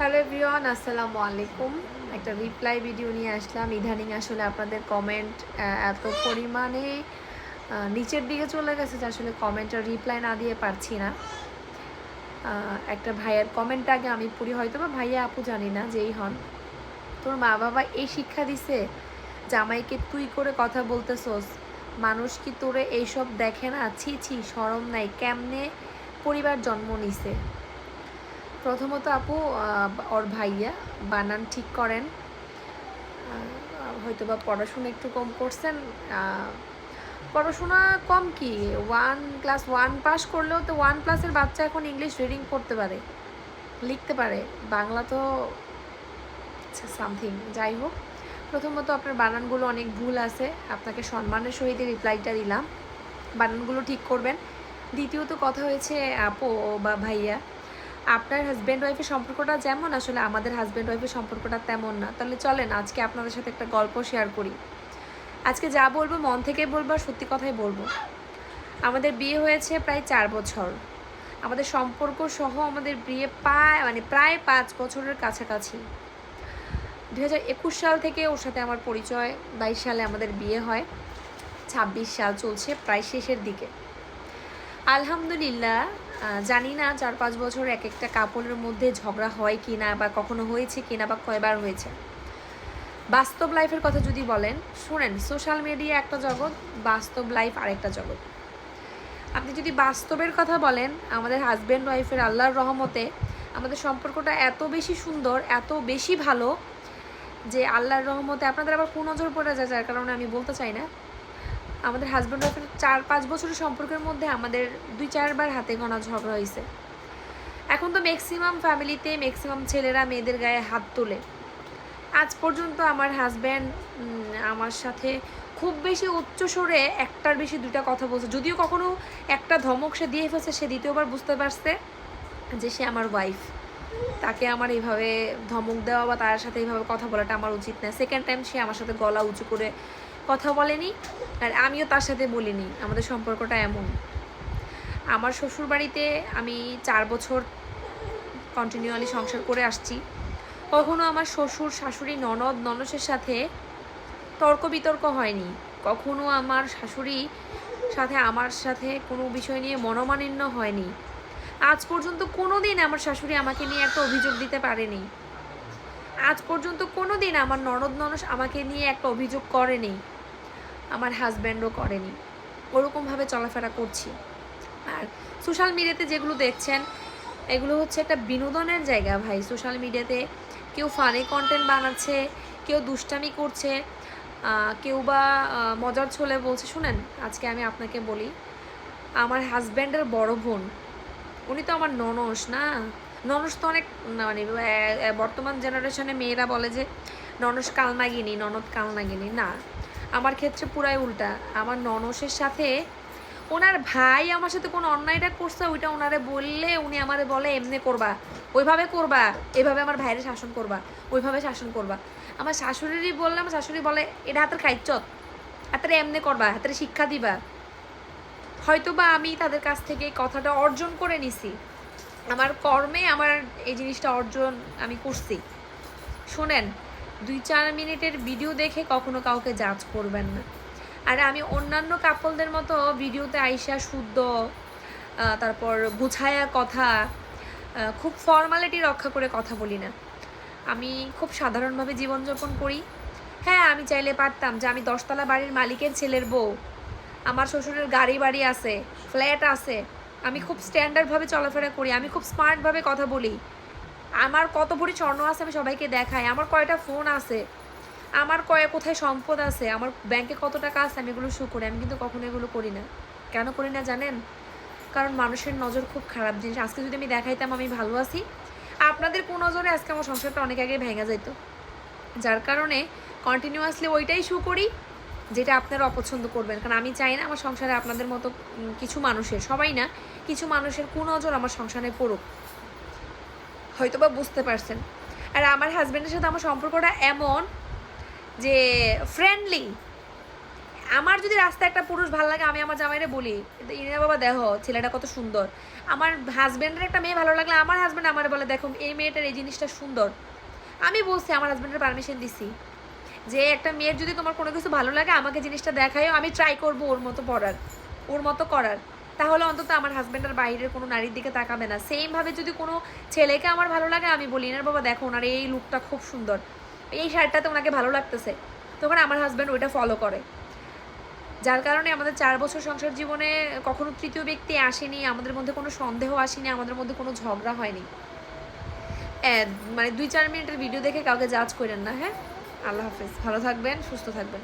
Hello everyone, আসসালামু আলাইকুম। একটা রিপ্লাই ভিডিও নিয়ে আসলাম। ইদানিং আসলে আপনাদের কমেন্ট এত পরিমাণে নিচের দিকে চলে গেছে যে আসলে কমেন্টের রিপ্লাই না দিয়ে পারছি না। একটা ভাইয়ের কমেন্ট আগে আমি পড়ি, হয়তো বা ভাইয়া আপু জানি না যেই হন, তোর মা বাবা এই শিক্ষা দিছে জামাইকে তুই করে কথা বলতেছোস, মানুষ কি তোরে এইসব দেখে না? ছি ছি, শরম নাই? কেমনে পরিবার জন্ম নিছে? প্রথমত আপু, ওর ভাইয়া বানান ঠিক করেন। হয়তো বা পড়াশোনা একটু কম করছেন। পড়াশোনা কম কি, ক্লাস ওয়ান পাস করলেও তো ওয়ান প্লাসের বাচ্চা এখন ইংলিশ রিডিং করতে পারে, লিখতে পারে। বাংলা তো সামথিং। যাই হোক, প্রথমত আপনার বানানগুলো অনেক ভুল আছে। আপনাকে সম্মানের সহিত রিপ্লাইটা দিলাম, বানানগুলো ঠিক করবেন। দ্বিতীয়ত কথা হয়েছে আপু বা ভাইয়া, আপনার হাজব্যান্ড ওয়াইফের সম্পর্কটা যেমন আসলে আমাদের হাজব্যান্ড ওয়াইফের সম্পর্কটা তেমন না। তাহলে চলেন আজকে আপনাদের সাথে একটা গল্প শেয়ার করি। আজকে যা বলবো মন থেকে বলবো, আর সত্যি কথাই বলবো। আমাদের বিয়ে হয়েছে প্রায় 4 বছর। আমাদের সম্পর্ক সহ আমাদের বিয়ে প্রায় 5 বছরের কাছাকাছি। 2021 সাল থেকে ওর সাথে আমার পরিচয়, 22 সালে আমাদের বিয়ে হয়, 26 সাল চলছে প্রায় শেষের দিকে। আলহামদুলিল্লাহ। জানি না 4-5 বছর এক একটা কাপড়ের মধ্যে ঝগড়া হয় কি না, বা কখনো হয়েছে কি না, বা কয়বার হয়েছে। বাস্তব লাইফের কথা যদি বলেন, শুনেন, সোশ্যাল মিডিয়া একটা জগৎ, বাস্তব লাইফ আরেকটা জগৎ। আপনি যদি বাস্তবের কথা বলেন, আমাদের হাজব্যান্ড ওয়াইফের আল্লাহর রহমতে আমাদের সম্পর্কটা এত বেশি সুন্দর, এত বেশি ভালো, যে আল্লাহর রহমতে আপনাদের আবার কুনজর পড়ে যায়, যার কারণে আমি বলতে চাই না। আমাদের হাজব্যান্ড ওয়াইফের 4-5 বছরের সম্পর্কের মধ্যে আমাদের 2-4 বার হাতে গোনা ঝগড়া হয়েছে। এখন তো ম্যাক্সিমাম ফ্যামিলিতে ম্যাক্সিমাম ছেলেরা মেয়েদের গায়ে হাত তোলে। আজ পর্যন্ত আমার হাজব্যান্ড আমার সাথে খুব বেশি উচ্চ স্বরে একটার বেশি 2টা কথা বলছে। যদিও কখনো একটা ধমক সে দিয়ে ফেলছে, সে দ্বিতীয়বার বুঝতে পারছে যে সে আমার ওয়াইফ, তাকে আমার এইভাবে ধমক দেওয়া বা তার সাথে এইভাবে কথা বলাটা আমার উচিত না। সেকেন্ড টাইম সে আমার সাথে গলা উঁচু করে কথা বলেনি, আর আমিও তার সাথে বলিনি। আমাদের সম্পর্কটা এমন। আমার শ্বশুরবাড়িতে আমি 4 বছর কন্টিনিউয়ালি সংসার করে আসছি। কখনো আমার শ্বশুর শাশুড়ি ননদ ননসের সাথে তর্ক বিতর্ক হয়নি। কখনো আমার শাশুড়ি সাথে আমার সাথে কোনো বিষয় নিয়ে মনোমালিন্য হয়নি। আজ পর্যন্ত কোনো দিন আমার শাশুড়ি আমাকে নিয়ে একটা অভিযোগ দিতে পারেনি। আজ পর্যন্ত কোনো দিন আমার ননদ ননস আমাকে নিয়ে একটা অভিযোগ করেনি। আমার হাজব্যান্ডও করেনি। ওরকমভাবে চলাফেরা করছি। আর সোশ্যাল মিডিয়াতে যেগুলো দেখছেন, এগুলো হচ্ছে একটা বিনোদনের জায়গা ভাই। সোশ্যাল মিডিয়াতে কেউ ফানি কন্টেন্ট বানাচ্ছে, কেউ দুষ্টামি করছে, কেউ বা মজার ছলে বলছে। শুনেন, আজকে আমি আপনাকে বলি, আমার হাজব্যান্ডের বড় বোন, উনি তো আমার ননস না। ননস তো অনেক, মানে বর্তমান জেনারেশনে মেয়েরা বলে যে ননস কালনাগিনী, ননদ কালনাগিনী। না, আমার ক্ষেত্রে পুরাই উল্টা। আমার ননসের সাথে ওনার ভাই আমার সাথে কোনো অন্যায়টা করছে, ওইটা ওনারে বললে উনি আমারে বলে এমনি করবা, ওইভাবে করবা, এভাবে আমার ভাইয়ের শাসন করবা, ওইভাবে শাসন করবা। আমার শাশুড়িরই বললে আমার শাশুড়ি বলে এটা হাতের খাইচত, হাতের এমনি করবা, হাতের শিক্ষা দিবা। হয়তো বা আমি তাদের কাছ থেকে কথাটা অর্জন করে নিছি, আমার কর্মে আমার এই জিনিসটা অর্জন আমি করছি। শোনেন, 2-4 মিনিটের ভিডিও দেখে কখনো কাউকে জাজ করবেন না। আর আমি অন্যান্য কাপলদের মতো ভিডিওতে আইসা শুদ্ধ, তারপর গুছায়া কথা, খুব ফর্মালিটি রক্ষা করে কথা বলি না। আমি খুব সাধারণভাবে জীবনযাপন করি। হ্যাঁ, আমি চাইলে পারতাম যে আমি 10তলা বাড়ির মালিকের ছেলের বউ, আমার শ্বশুরের গাড়ি বাড়ি আছে, ফ্ল্যাট আছে, আমি খুব স্ট্যান্ডার্ডভাবে চলাফেরা করি, আমি খুব স্মার্টভাবে কথা বলি, আমার কত ভরি স্বর্ণ আছে আমি সবাইকে দেখাই, আমার কয়টা ফোন আছে, আমার কোথায় সম্পদ আছে, আমার ব্যাংকে কত টাকা আছে, আমি এগুলো শো করি। আমি কিন্তু কখনো এগুলো করি না। কেন করি না জানেন? কারণ মানুষের নজর খুব খারাপ জিনিস। আজকে যদি আমি দেখাইতাম আমি ভালো আছি, আপনাদের কোন নজরে আজকে আমার সংসারটা অনেক আগে ভেঙে যেত। যার কারণে কন্টিনিউয়াসলি ওইটাই শো করি যেটা আপনারা অপছন্দ করবেন। কারণ আমি চাই না আমার সংসারে আপনাদের মতো কিছু মানুষের, সবাই না, কিছু মানুষের কুনজর আমার সংসারে পড়ুক। হয়তো বা বুঝতে পারছেন। আর আমার হাজব্যান্ডের সাথে আমার সম্পর্কটা এমন যে ফ্রেন্ডলি, আমার যদি রাস্তায় একটা পুরুষ ভালো লাগে আমি আমার জামাইরে বলি ইনা বাবা দেখো ছেলেটা কত সুন্দর। আমার হাজব্যান্ডের একটা মেয়ে ভালো লাগলে আমার হাজব্যান্ড আমার বলে দেখো এই মেয়েটার এই জিনিসটা সুন্দর। আমি বলছি আমার হাজব্যান্ডের পারমিশন দিছি যে একটা মেয়ের যদি তোমার কোনো কিছু ভালো লাগে আমাকে জিনিসটা দেখায়ও, আমি ট্রাই করবো ওর মতো পড়ার, ওর মতো করার, তাহলে অন্তত আমার হাজব্যান্ডের বাইরের কোনো নারীর দিকে তাকাবে না। সেমভাবে যদি কোনো ছেলেকে আমার ভালো লাগে আমি বলি এনার বাবা দেখো ওনার এই লুকটা খুব সুন্দর, এই শার্টটাতে ওনাকে ভালো লাগতেছে, তখন আমার হাজব্যান্ড ওইটা ফলো করে। যার কারণে আমাদের 4 বছর সংসার জীবনে কখনো তৃতীয় ব্যক্তি আসেনি, আমাদের মধ্যে কোনো সন্দেহ আসেনি, আমাদের মধ্যে কোনো ঝগড়া হয়নি। মানে 2-4 মিনিটের ভিডিও দেখে কাউকে জাজ করেন না। হ্যাঁ, আল্লাহ হাফেজ, ভালো থাকবেন, সুস্থ থাকবেন।